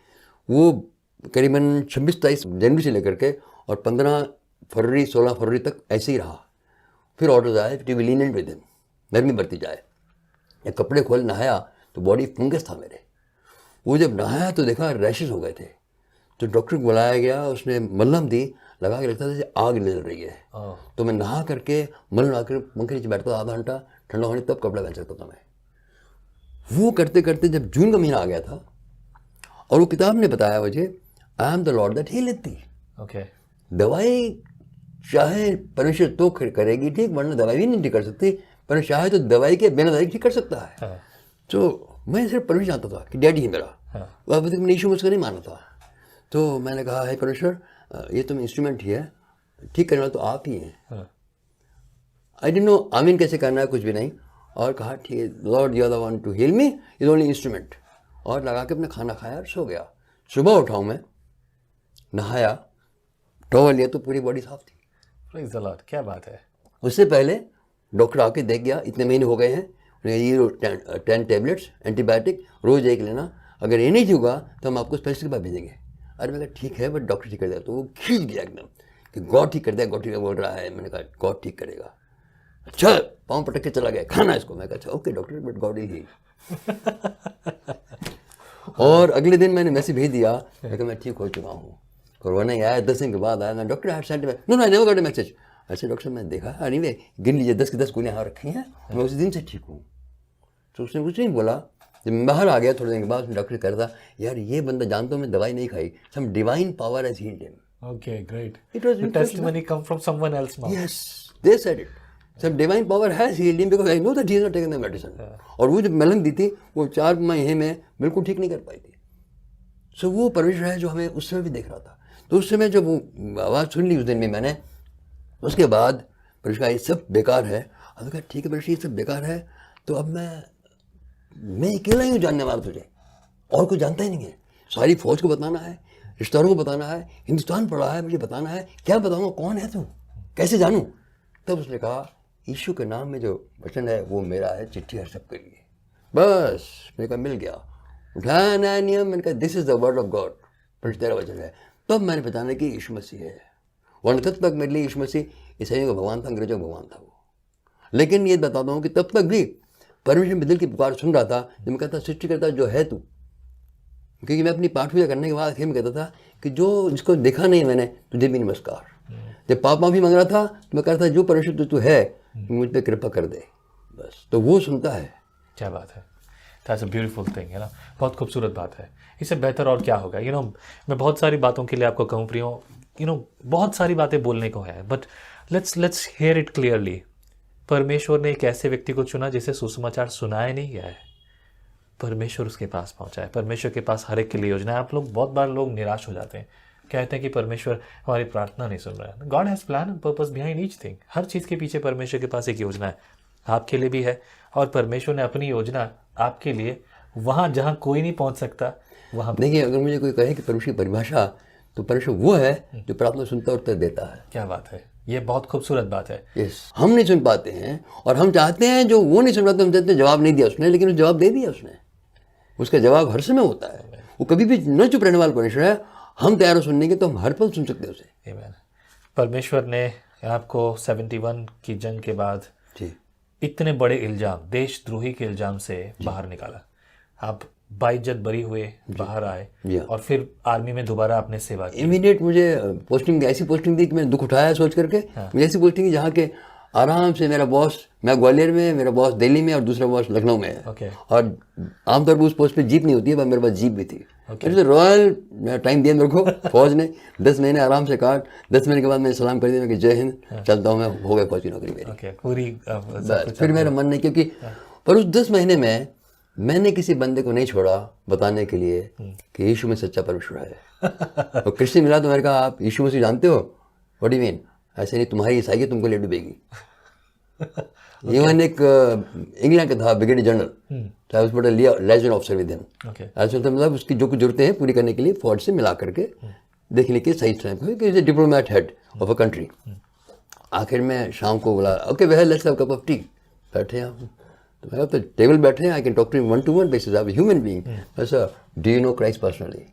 Speaker 2: वो करीबन 26-27 जनवरी से लेकर के और 15 फरवरी 16 फरवरी तक ऐसे ही रहा। फिर ऑर्डर्स आए to be lenient with him, गर्मी बढ़ती जाए। या कपड़े खोल नहाया तो बॉडी फंगस था मेरे। वो जब नहाया तो देखा रैशेस हो गए थे, तो डॉक्टर को बुलाया गया, उसने मलहम दी, लगा के लगता था जैसे आग निकल रही है। तो मैं नहा करके मलहम लगा कर पंखे नीचे बैठता था आधा घंटा, ठंडा होने तब कपड़ा पहन सकता था मैं। वो करते करते जब जून का महीना आ गया था, और वो किताब ने बताया मुझे, I am the lord that healeth thee।
Speaker 1: Okay.
Speaker 2: दवाई चाहे परमेश्वर तो करेगी ठीक, वरना दवाई भी नहीं ठीक कर सकती। पर चाहे तो दवाई के बिना दवाई ठीक कर सकता है। तो मैं सिर्फ परमेश्वर जानता था कि डैडी है मेरा। अभी तक मैंने यीशु मसीह को नहीं माना था। तो मैंने कहा है परमेश्वर, ये तो इंस्ट्रूमेंट ही है, ठीक करने वाला तो आप ही हैं। आई डिडंट नो आमीन कैसे करना है, कुछ भी नहीं। और कहा ठीक है, Lord you are the one to heal me, is only instrument. और लगा के अपना खाना खाया और सो गया। सुबह उठाऊँ मैं, नहाया, टॉवल लिया तो पूरी बॉडी साफ थी।
Speaker 1: प्रेज़ द लॉर्ड, क्या बात है।
Speaker 2: उससे पहले डॉक्टर आके देख गया, इतने महीने हो गए हैं, ये 10 टैबलेट्स एंटीबायोटिक रोज़ एक लेना, अगर ये नहीं ठीक होगा तो हम आपको स्पेशलिस्ट के पास भेजेंगे। अरे मैं कहा ठीक है, बट डॉक्टर ठीक कर देगा। तो वो खींच गया एकदम कि गॉड ठीक कर देगा, गॉड ठीक बोल रहा है। मैंने कहा गॉड ठीक करेगा। अच्छा, पाँव पटक के चला गया, खाना इसको। मैं कहा अच्छा ओके डॉक्टर, बट गॉड ही। और अगले दिन मैंने मैसेज भेज दिया, मैं ठीक हो चुका हूँ। कोरोना आया 10 दिन के बाद आया, मैं doctor had sent no I never got a message. अच्छा डॉक्टर मैं देखा, अरे वे गिन लीजिए 10 की 10 गोलियाँ यहाँ रखी हैं, मैं उसी दिन से ठीक हूँ। तो उसने कुछ नहीं बोला। जब मैं बाहर आ गया थोड़े दिन के बाद, डॉक्टर कह रहा था यार ये बंदा जानता हूँ मैं दवाई नहीं खाई, some divine power has healed him.
Speaker 1: Okay, great.
Speaker 2: It was
Speaker 1: The testimony come from someone else mouth.
Speaker 2: Yes, they said it. Some divine power has healed him because I know that he has not taken the medicine. और वो जो मलहम दी थी वो 4 महीने में बिल्कुल ठीक नहीं कर पाई थी. सो वो परमेश्वर है जो हमें उस समय भी देख रहा था. तो उस समय जब वो आवाज़ सुन ली उस दिन में मैंने, उसके बाद परमेश्वर ये सब बेकार है. अब कहा ठीक है परमेश्वर ये सब बेकार है, तो अब मैं अकेला ही हूँ जानने वाला तुझे, और कोई जानता ही नहीं है. सारी फौज को बताना है, रिश्तेदारों को बताना है, हिंदुस्तान पड़ा है, मुझे बताना है, क्या बताऊँगा, कौन है तू, कैसे जानूँ. तब उसने कहा यीशु के नाम में जो वचन है वो मेरा है, चिट्ठी है सबके लिए. बस मैंने कहा मिल गया. उठाया नया नियम, मैंने कहा this is the word of God, पर तेरा वचन है. तब मैंने पहचाना कि यीशु मसीह है. वरना तब तक मेरे लिए यीशु मसीह ईसाइयों का भगवान था, अंग्रेजों का भगवान था वो. लेकिन ये बताता हूँ कि तब तक भी परमेश्वर में दिल की पुकार सुन रहा था जब मैं कहता सृष्टिकर्ता जो है तू. क्योंकि मैं अपनी पाठ पूजा करने के बाद फिर मैं कहता था कि जो जिसको देखा नहीं मैंने तुझे भी नमस्कार. जब पाप माफी मांग रहा था तो मैं कहता था जो परमेश्वर तू है मुझ पर कृपा कर दे. बस तो वो सुनता है.
Speaker 1: क्या बात है. That's a beautiful thing, है ना. बहुत खूबसूरत बात है. इससे बेहतर और क्या होगा. मैं बहुत सारी बातों के लिए आपको कहूँ प्रियो, बहुत सारी बातें बोलने को है, but let's here it clearly. परमेश्वर ने एक ऐसे व्यक्ति को चुना जिसे सुसमाचार सुनाया नहीं गया है. परमेश्वर उसके पास पहुंचा है. परमेश्वर के पास हर एक के लिए योजना है. आप लोग बहुत बार लोग निराश हो जाते हैं, कहते हैं कि परमेश्वर हमारी प्रार्थना नहीं सुन रहा है. God has plan and purpose behind each thing. हर चीज़ के पीछे परमेश्वर के पास एक योजना है, आपके लिए भी है. और परमेश्वर ने अपनी योजना आपके लिए वहाँ जहाँ कोई नहीं पहुँच सकता वहाँ.
Speaker 2: देखिए अगर मुझे कोई कहे कि परमेश्वर की परिभाषा, तो परमेश्वर वो है जो प्रार्थना सुनता और उत्तर देता है.
Speaker 1: क्या बात है. ये बहुत खूबसूरत बात है.
Speaker 2: यस, हम नहीं सुन पाते हैं और हम चाहते हैं जो वो नहीं सुन पाते, हम चाहते हैं जवाब नहीं दिया उसने, लेकिन जवाब दे दिया उसने. उसका जवाब हर समय होता है. वो कभी भी न चुप रहने वाला परमेश्वर है. हम तैयार हो सुनने के, तो हम हर पल सुन सकते हैं उसे.
Speaker 1: आमीन. परमेश्वर ने आपको 71 की जंग के बाद
Speaker 2: जी
Speaker 1: इतने बड़े इल्जाम, देशद्रोही के इल्जाम से बाहर निकाला. आप बाइज्जत बरी हुए बाहर आए और फिर आर्मी में दोबारा आपने सेवा की.
Speaker 2: इमीडिएट मुझे पोस्टिंग, ऐसी पोस्टिंग दी कि मैंने दुख उठाया सोच करके. मुझे ऐसी पोस्टिंग दी जहाँ के आराम से मेरा बॉस, मैं ग्वालियर में, मेरा बॉस दिल्ली में और दूसरा बॉस लखनऊ में है. और आमतौर पर उस पोस्ट पे जीप नहीं होती है, पर मेरे पास जीप भी थी. रॉयल टाइम दिया मेरे को फौज ने. 10 महीने आराम से काट. 10 महीने के बाद मैंने सलाम कर दिया कि जय हिंद, चलता हूँ मैं, हो गई फौज की नौकरी मेरी.
Speaker 1: पूरी
Speaker 2: फिर मेरा मन नहीं, क्योंकि पर उस 10 महीने में मैंने किसी बंदे को नहीं छोड़ा बताने के लिए कि यीशु में सच्चा परमेश्वर है. और कृष्ण मिला तो मैंने कहा आप यीशु मसीह जानते हो? What do mean? ऐसे नहीं, तुम्हारी ईसाई तुमको ले डूबेगी. इवन एक इंग्लैंड का था brigadier general, legend officer with him. मतलब उसकी जो कुछ जरूरतें हैं पूरी करने के लिए फौज से मिला करके देखने के सही टाइम कि diplomat head of a country. आखिर में शाम को बोला okay well let's have cup of tea. बैठे आप तो मैं तो टेबल बैठे हैं, I can talk to him 1-to-1 basis. I am human being. ऐसा do you know Christ personally?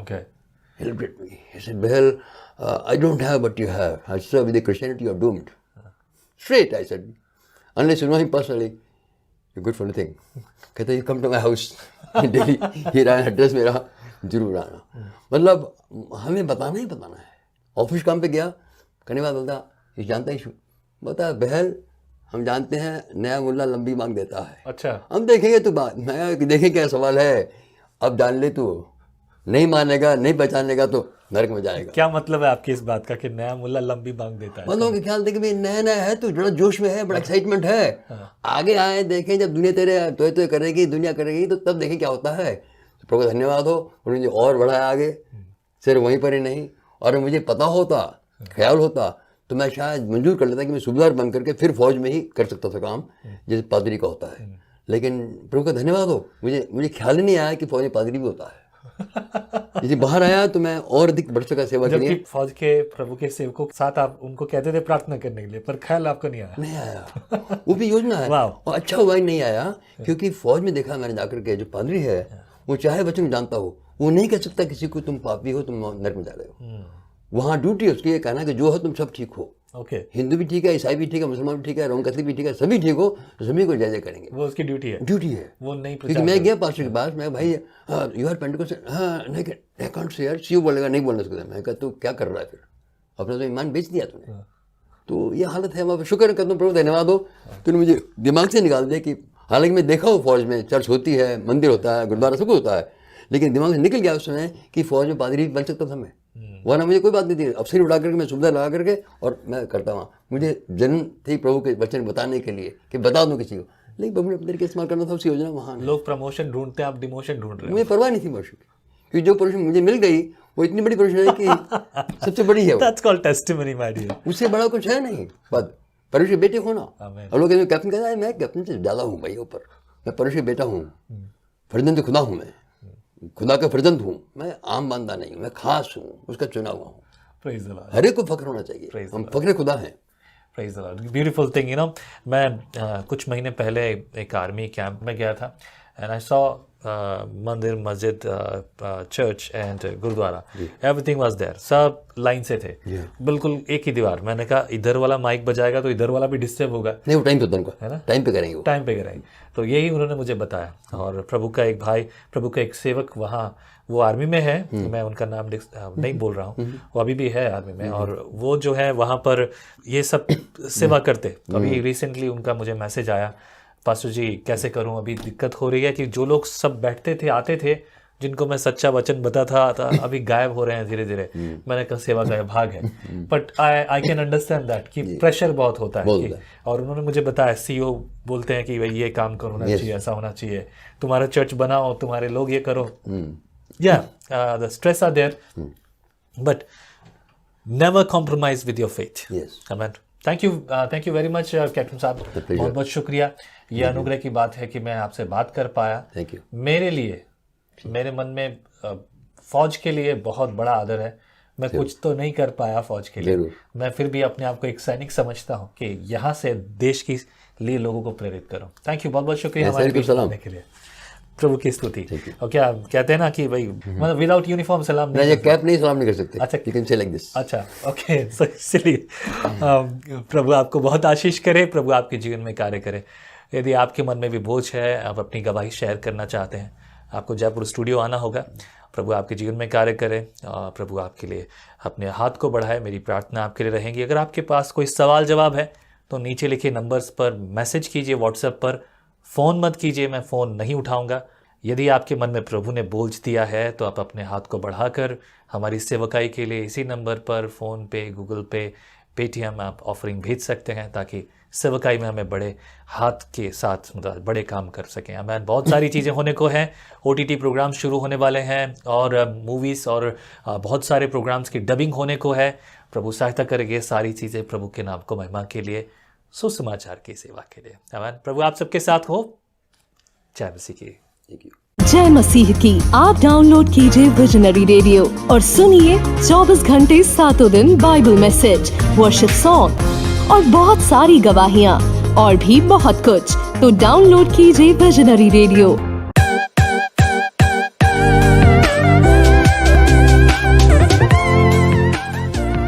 Speaker 1: Okay.
Speaker 2: He looked at me. He said, "Well, I don't have what you have. I said, with the Christianity, you're doomed." Straight, I said. Unless you know him personally, you're good for nothing. कहते you come to my house in Delhi. ये रहा एड्रेस मेरा, जरूर आना. मतलब हमें बताना ही बताना है. ऑफिस काम पे गया, करने के बाद बोलता ये जानता ही बता बहल हम जानते हैं नया मुल्ला लंबी मांग देता है.
Speaker 1: अच्छा.
Speaker 2: हम देखेंगे तो बात, मैं देखें क्या सवाल है, अब जान ले तू. नहीं मानेगा, नहीं पहचानेगा तो नरक में जाएगा.
Speaker 1: क्या मतलब है आपकी इस बात का कि नया मुल्ला लंबी मांग देता है?
Speaker 2: मतलब के ख्याल थे कि भाई नया नया है तो बड़ा जोश में है, बड़ा एक्साइटमेंट है. आगे आए देखें, जब दुनिया तेरे तो करेगी, दुनिया करेगी, तो तब देखें क्या होता है. तो प्रभु धन्यवाद हो, उन्होंने और बढ़ाया आगे. सिर्फ वहीं पर ही नहीं, और मुझे पता होता, ख्याल होता, तो मैं शायद मंजूर कर लेता कि मैं सूबेदार बन करके फिर फौज में ही कर सकता था काम, जैसे पादरी का होता है. लेकिन प्रभु का धन्यवाद हो, मुझे ख्याल ही नहीं आया कि फौज में पादरी भी होता है. यदि बाहर आया तो मैं और अधिक बढ़ सका सेवा के लिए.
Speaker 1: फौज के प्रभु के सेवकों के साथ आप उनको कहते थे प्रार्थना करने के लिए, पर ख्याल आपको नहीं आया?
Speaker 2: नहीं आया. वो भी योजना है. और अच्छा हुआ ही नहीं आया, क्योंकि फौज में देखा मैंने जाकर के जो पादरी है वो चाहे वचन जानता हो, वो नहीं कह सकता किसी को तुम पापी हो, तुम नरक में जा रहे हो. वहाँ ड्यूटी है उसकी ये कहना कि जो हो तुम सब ठीक हो. हिंदू भी ठीक है, ईसाई भी ठीक है, मुसलमान भी ठीक है, रोमन कैथलिक भी ठीक है, सभी ठीक हो, तो सभी को जय करेंगे. वो
Speaker 1: उसकी ड्यूटी है.
Speaker 2: वो नहीं, क्योंकि मैं गया पास्टर के पास, मैं भाई यू आर पेंटिकोस्टल, हाँ नहीं आई कांट से यार, सीओ बोलेगा नहीं बोलना सकता. मैं कहता तू क्या कर रहा है, फिर अपना तो ईमान बेच दिया तूने. तो ये हालत है. मैं शुक्र करता हूँ प्रभु धन्यवाद हो, तूने मुझे दिमाग से निकाल दिया कि हालांकि मैं देखा हूँ फौज में चर्च होती है, मंदिर होता है, गुरुद्वारा सब कुछ होता है, लेकिन दिमाग से निकल गया उस समय कि फौज में पादरी बन सकता था मैं। वरना मुझे कोई बात नहीं थी, अफसर उड़ा करके मैं सुविधा लगा करके और मैं करता वहाँ। मुझे जन्म थी प्रभु के वचन बताने के लिए कि बता दूँ किसी को, लेकिन प्रभु ने अपने तरीके इस्तेमाल करना था उसकी योजना वहाँ।
Speaker 1: लोग प्रमोशन ढूंढते हैं, आप डिमोशन ढूंढ रहे हो।
Speaker 2: मुझे परवाह नहीं थी प्रमोशन की, क्योंकि जो प्रमोशन मुझे मिल गई वो इतनी बड़ी प्रमोशन है कि सबसे बड़ी है वो।
Speaker 1: That's called testimony, my dear.
Speaker 2: उससे बड़ा कुछ है नहीं। बात परमेश्वर बेटे होना।
Speaker 1: Amen.
Speaker 2: और लोग कहते हैं कैप्टन कहता है मैं कैप्टन से ज़्यादा हूँ भाई ऊपर, मैं परमेश्वर बेटा हूँ, फर्जंद खुदा हूँ, मैं खुदा का फर्जंद हूँ, मैं आम बंदा नहीं हूँ, मैं खास हूँ, उसका चुना हुआ हूँ।
Speaker 1: Praise the Lord.
Speaker 2: हर एक को फख्र होना चाहिए,
Speaker 1: Praise
Speaker 2: हम फख्र खुदा हैं।
Speaker 1: Praise the Lord. Beautiful thing, you know. मैं कुछ महीने पहले एक आर्मी कैंप में गया था and I saw mandir, masjid, church and gurudwara, everything was there, सब लाइन से थे, बिल्कुल एक ही दीवार। मैंने कहा इधर वाला माइक बजाएगा तो इधर वाला भी डिस्टर्ब होगा,
Speaker 2: नहीं वो टाइम पे उनको
Speaker 1: है ना,
Speaker 2: टाइम पे करेंगे, वो
Speaker 1: टाइम पे करेंगे। तो यही उन्होंने मुझे बताया। और प्रभु का एक भाई, प्रभु का एक सेवक वहाँ, वो आर्मी में है, मैं उनका नाम नहीं बोल रहा हूँ, वो अभी भी है आर्मी में, और वो जो है वहाँ पर ये सब सेवा करते। अभी रिसेंटली उनका मुझे मैसेज आया, पास्टर जी कैसे करूं, अभी दिक्कत हो रही है कि जो लोग सब बैठते थे, आते थे, जिनको मैं सच्चा वचन बताता था, अभी गायब हो रहे हैं धीरे धीरे। मैंने कहा सेवा का भाग है, but I can understand that कि प्रेशर बहुत होता है कि, और उन्होंने मुझे बताया सीईओ बोलते हैं कि भाई ये काम होना चाहिए, ऐसा होना चाहिए, तुम्हारा चर्च बनाओ, तुम्हारे लोग ये करो, या the stress are there, but never compromise with your faith. आमीन। Thank you very much captain साहब, बहुत बहुत शुक्रिया। ये अनुग्रह की बात है कि मैं आपसे बात कर पाया।
Speaker 2: Thank you.
Speaker 1: मेरे लिए, मेरे मन में फौज के लिए बहुत बड़ा आदर है। मैं कुछ तो नहीं कर पाया फौज के लिए, मैं फिर भी अपने आप को एक सैनिक समझता हूँ कि यहाँ से देश के लिए लोगों को प्रेरित करूँ। थैंक यू, बहुत बहुत शुक्रिया हमारे बीच में आने के लिए। प्रभु की स्तुति। और क्या कहते हैं ना कि भाई मतलब विदाउट यूनिफॉर्म सलाम
Speaker 2: नहीं, कैप नहीं सलाम नहीं कर सकते।
Speaker 1: अच्छा,
Speaker 2: you can say like this.
Speaker 1: अच्छा, ओके, इसलिए प्रभु आपको बहुत आशीष करे, प्रभु आपके जीवन में कार्य करे। यदि आपके मन में भी बोझ है, आप अपनी गवाही शेयर करना चाहते हैं, आपको जयपुर स्टूडियो आना होगा। प्रभु आपके जीवन में कार्य करे, प्रभु आपके लिए अपने हाथ को बढ़ाए। मेरी प्रार्थना आपके लिए रहेंगी। अगर आपके पास कोई सवाल जवाब है तो नीचे लिखे नंबर्स पर मैसेज कीजिए, व्हाट्सएप पर, फ़ोन मत कीजिए, मैं फ़ोन नहीं उठाऊंगा। यदि आपके मन में प्रभु ने बोझ दिया है तो आप अपने हाथ को बढ़ाकर हमारी सेवकाई के लिए इसी नंबर पर फ़ोन पे, गूगल पे, पेटीएम आप ऑफरिंग भेज सकते हैं, ताकि सेवकाई में हमें बड़े हाथ के साथ मतलब बड़े काम कर सकें। हमें बहुत सारी चीज़ें होने को हैं, OTT प्रोग्राम शुरू होने वाले हैं, और मूवीज़ और बहुत सारे प्रोग्राम्स की डबिंग होने को है। प्रभु सहायता करेंगे, सारी चीज़ें प्रभु के नाम को महिमा के लिए, सुसमाचार की सेवा के लिए। आमीन। प्रभु आप सबके साथ हो। जय मसीह की।
Speaker 3: जय मसीह की। आप डाउनलोड कीजिए विजनरी रेडियो और सुनिए 24 घंटे 7 दिन बाइबल मैसेज, वर्शिप सॉन्ग और बहुत सारी गवाहियाँ और भी बहुत कुछ। तो डाउनलोड कीजिए विजनरी रेडियो।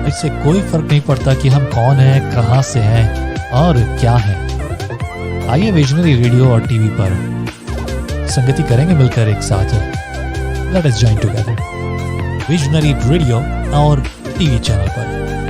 Speaker 1: इससे कोई फर्क नहीं पड़ता कि हम कौन हैं, कहां से हैं और क्या हैं। आइए विजनरी रेडियो और टीवी पर संगति करेंगे मिलकर एक साथ। Let us join together visionary radio और टीवी चैनल पर।